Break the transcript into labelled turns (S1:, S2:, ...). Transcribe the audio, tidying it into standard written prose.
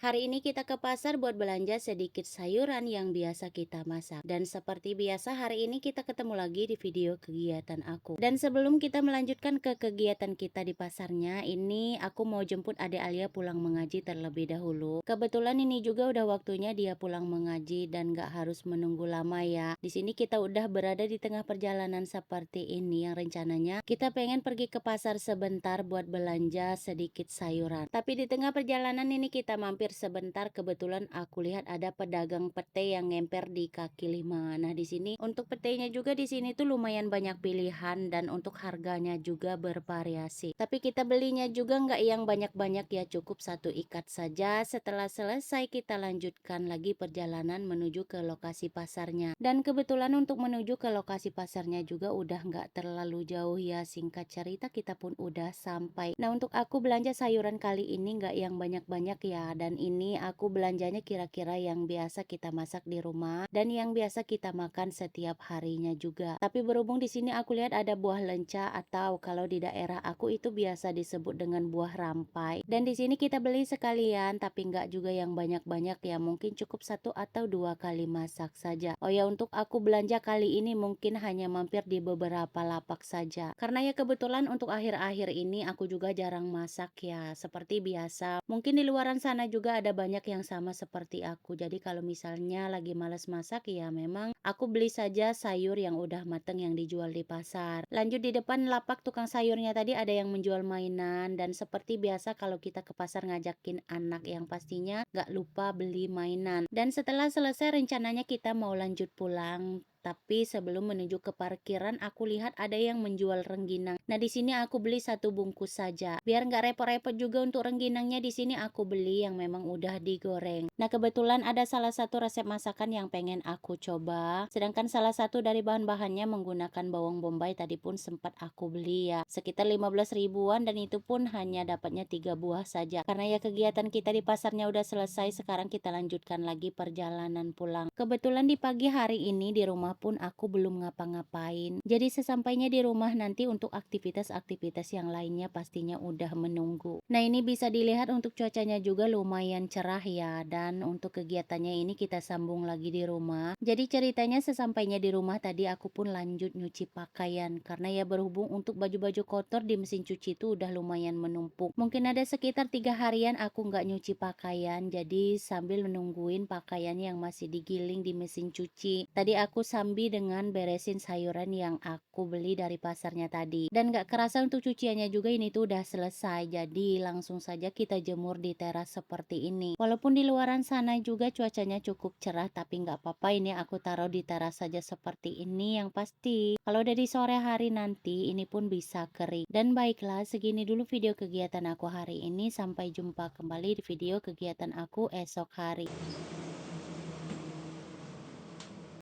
S1: Hari ini kita ke pasar buat belanja sedikit sayuran yang biasa kita masak. Dan seperti biasa hari ini kita ketemu lagi di video kegiatan aku. Dan sebelum kita melanjutkan ke kegiatan kita di pasarnya, ini aku mau jemput adik Alia pulang mengaji terlebih dahulu. Kebetulan ini juga udah waktunya dia pulang mengaji dan gak harus menunggu lama ya. Di sini kita udah berada di tengah perjalanan seperti ini yang rencananya kita pengen pergi ke pasar sebentar buat belanja sedikit sayuran. Tapi di tengah perjalanan ini kita mampir sebentar, kebetulan aku lihat ada pedagang pete yang ngemper di kaki lima. Nah, di sini untuk petenya juga di sini tuh lumayan banyak pilihan dan untuk harganya juga bervariasi. Tapi kita belinya juga nggak yang banyak-banyak ya, cukup satu ikat saja. Setelah selesai kita lanjutkan lagi perjalanan menuju ke lokasi pasarnya. Dan kebetulan untuk menuju ke lokasi pasarnya juga udah nggak terlalu jauh ya, singkat cerita kita pun udah sampai. Nah, untuk aku belanja sayuran kali ini nggak yang banyak-banyak ya, dan ini aku belanjanya kira-kira yang biasa kita masak di rumah dan yang biasa kita makan setiap harinya juga. Tapi berhubung di sini aku lihat ada buah lenca atau kalau di daerah aku itu biasa disebut dengan buah rampai. Dan di sini kita beli sekalian, tapi nggak juga yang banyak-banyak ya, mungkin cukup satu atau dua kali masak saja. Oh ya, untuk aku belanja kali ini mungkin hanya mampir di beberapa lapak saja. Karena ya kebetulan untuk akhir-akhir ini aku juga jarang masak ya, seperti biasa. Mungkin di luaran sana juga ada banyak yang sama seperti aku. Jadi kalau misalnya lagi males masak ya memang aku beli saja sayur yang udah mateng yang dijual di pasar. Lanjut di depan lapak tukang sayurnya tadi ada yang menjual mainan, dan seperti biasa kalau kita ke pasar ngajakin anak yang pastinya gak lupa beli mainan. Dan setelah selesai rencananya kita mau lanjut pulang. Tapi sebelum menuju ke parkiran, aku lihat ada yang menjual rengginang. Nah, di sini aku beli satu bungkus saja. Biar nggak repot-repot juga untuk rengginangnya, di sini aku beli yang memang udah digoreng. Nah, kebetulan ada salah satu resep masakan yang pengen aku coba. Sedangkan salah satu dari bahan-bahannya menggunakan bawang bombay tadi pun sempat aku beli ya. Sekitar 15 ribuan dan itu pun hanya dapatnya 3 buah saja. Karena ya kegiatan kita di pasarnya udah selesai, sekarang kita lanjutkan lagi perjalanan pulang. Kebetulan di pagi hari ini di rumah pun aku belum ngapa-ngapain. Jadi sesampainya di rumah nanti untuk aktivitas-aktivitas yang lainnya pastinya udah menunggu. Nah, ini bisa dilihat untuk cuacanya juga lumayan cerah ya, dan untuk kegiatannya ini kita sambung lagi di rumah. Jadi ceritanya sesampainya di rumah tadi aku pun lanjut nyuci pakaian karena ya berhubung untuk baju-baju kotor di mesin cuci itu udah lumayan menumpuk. Mungkin ada sekitar 3 harian aku nggak nyuci pakaian, jadi sambil menungguin pakaian yang masih digiling di mesin cuci. Tadi aku sambil dengan beresin sayuran yang aku beli dari pasarnya tadi. Dan gak kerasa untuk cuciannya juga ini tuh udah selesai. Jadi langsung saja kita jemur di teras seperti ini. Walaupun di luaran sana juga cuacanya cukup cerah, tapi gak apa-apa, ini aku taruh di teras saja seperti ini. Yang pasti kalau udah di sore hari nanti ini pun bisa kering. Dan baiklah, segini dulu video kegiatan aku hari ini. Sampai jumpa kembali di video kegiatan aku esok hari.